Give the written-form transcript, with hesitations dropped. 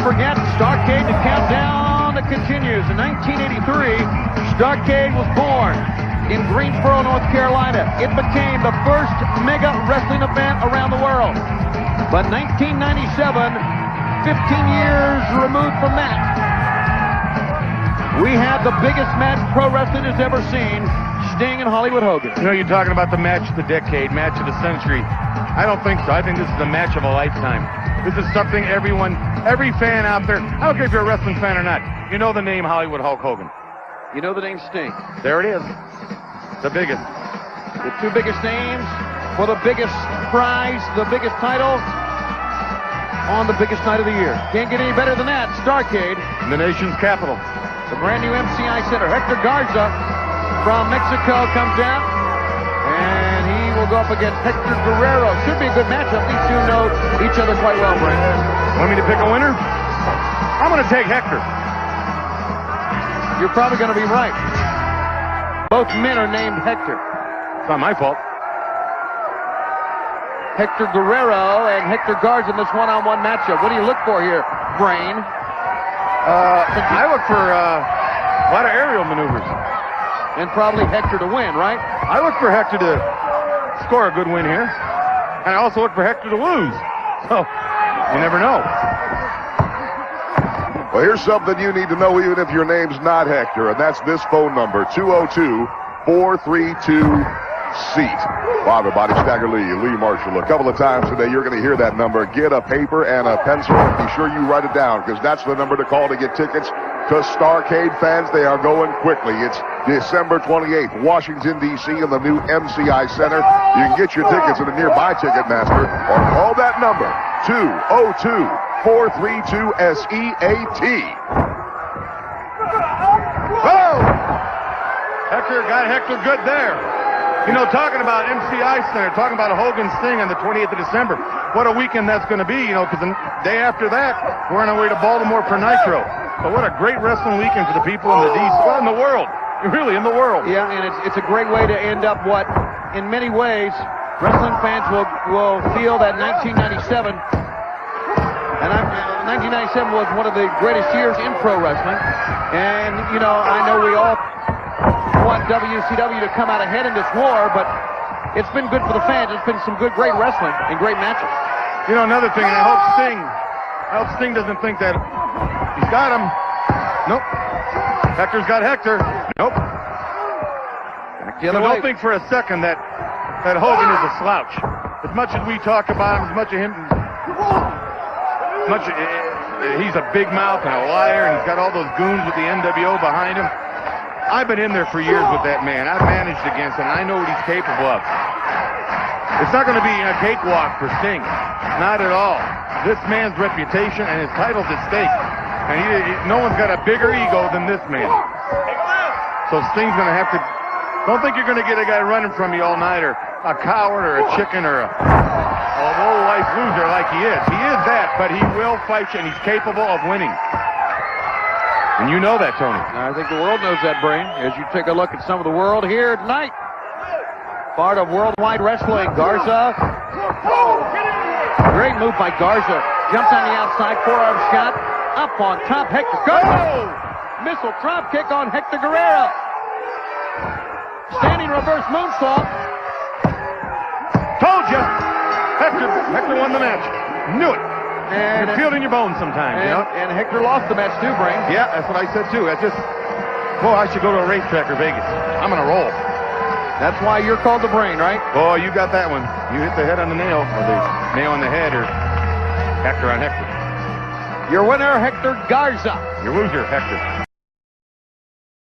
forget, Starrcade, the countdown that continues. In 1983, Starrcade was born in Greensboro, North Carolina. It became the first mega wrestling event around the world. But 1997, 15 years removed from that, we had the biggest match pro wrestling has ever seen, Sting and Hollywood Hogan. You know, you're talking about the match of the decade, match of the century. I don't think so. I think this is the match of a lifetime. This is something every fan out there, I don't care if you're a wrestling fan or not, you know the name Hollywood Hulk Hogan. You know the name Sting. There it is. The biggest. The two biggest names for the biggest prize, the biggest title on the biggest night of the year. Can't get any better than that. Starrcade. In the nation's capital. The brand new MCI Center. Hector Garza from Mexico comes down, and he will go up against Hector Guerrero. Should be a good matchup. These two know each other quite well, Brent. Want me to pick a winner? I'm going to take Hector. You're probably going to be right. Both men are named Hector. It's not my fault. Hector Guerrero and Hector Garza in this one-on-one matchup. What do you look for here, Brain? I look for a lot of aerial maneuvers. And probably Hector to win, right? I look for Hector to score a good win here. And I also look for Hector to lose. So, you never know. Well, here's something you need to know even if your name's not Hector, and that's this phone number, 202-432-SEAT. Father Body Stagger Lee Marshall. A couple of times today, you're going to hear that number. Get a paper and a pencil. Be sure you write it down, because that's the number to call to get tickets to Starrcade. Fans, they are going quickly. It's December 28th, Washington, D.C. in the new MCI Center. You can get your tickets at a nearby Ticketmaster or call that number, 202-432-SEAT. Whoa! Hector got Hector good there. You know, talking about MCI Center, talking about Hogan's thing on the 28th of December, what a weekend that's going to be, you know, because the day after that, we're on our way to Baltimore for Nitro. So what a great wrestling weekend for the people in the DC, well, in the world, really in the world. Yeah, and it's a great way to end up what, in many ways, wrestling fans will feel that 1997, and 1997 was one of the greatest years in pro wrestling. And, you know, I know we all want WCW to come out ahead in this war, but it's been good for the fans. It's been some good, great wrestling and great matches. You know, another thing, and I hope Sting doesn't think that he's got him. Nope. Hector's got Hector. Nope. The other Don't way. think for a second that Hogan is a slouch. As much as we talk about him, he's a big mouth and a liar, and he's got all those goons with the NWO behind him. I've been in there for years with that man. I've managed against him. I know what he's capable of. It's not going to be a cakewalk for Sting. Not at all. This man's reputation and his title's at stake. And no one's got a bigger ego than this man. So Sting's going to have to... Don't think you're going to get a guy running from you all night, or a coward, or a chicken, or a low-life loser like he is. He is that, but he will fight you, and he's capable of winning. And you know that, Tony. I think the world knows that, Brain, as you take a look at some of the world here tonight. Part of Worldwide Wrestling. Garza. Great move by Garza. Jumped on the outside, forearm shot. Up on top, Hector. Garza. Missile drop kick on Hector Guerrero. Standing reverse moonsault. Told you. Hector won the match. Knew it. And you feel it in your bones sometimes, you know? And Hector lost the match too, Brain. Yeah, that's what I said too. That's just, boy, I should go to a racetrack or Vegas. I'm going to roll. That's why you're called the Brain, right? Oh, you got that one. You hit the head on the nail, or the nail on the head, or Hector on Hector. Your winner, Hector Garza. Your loser, Hector.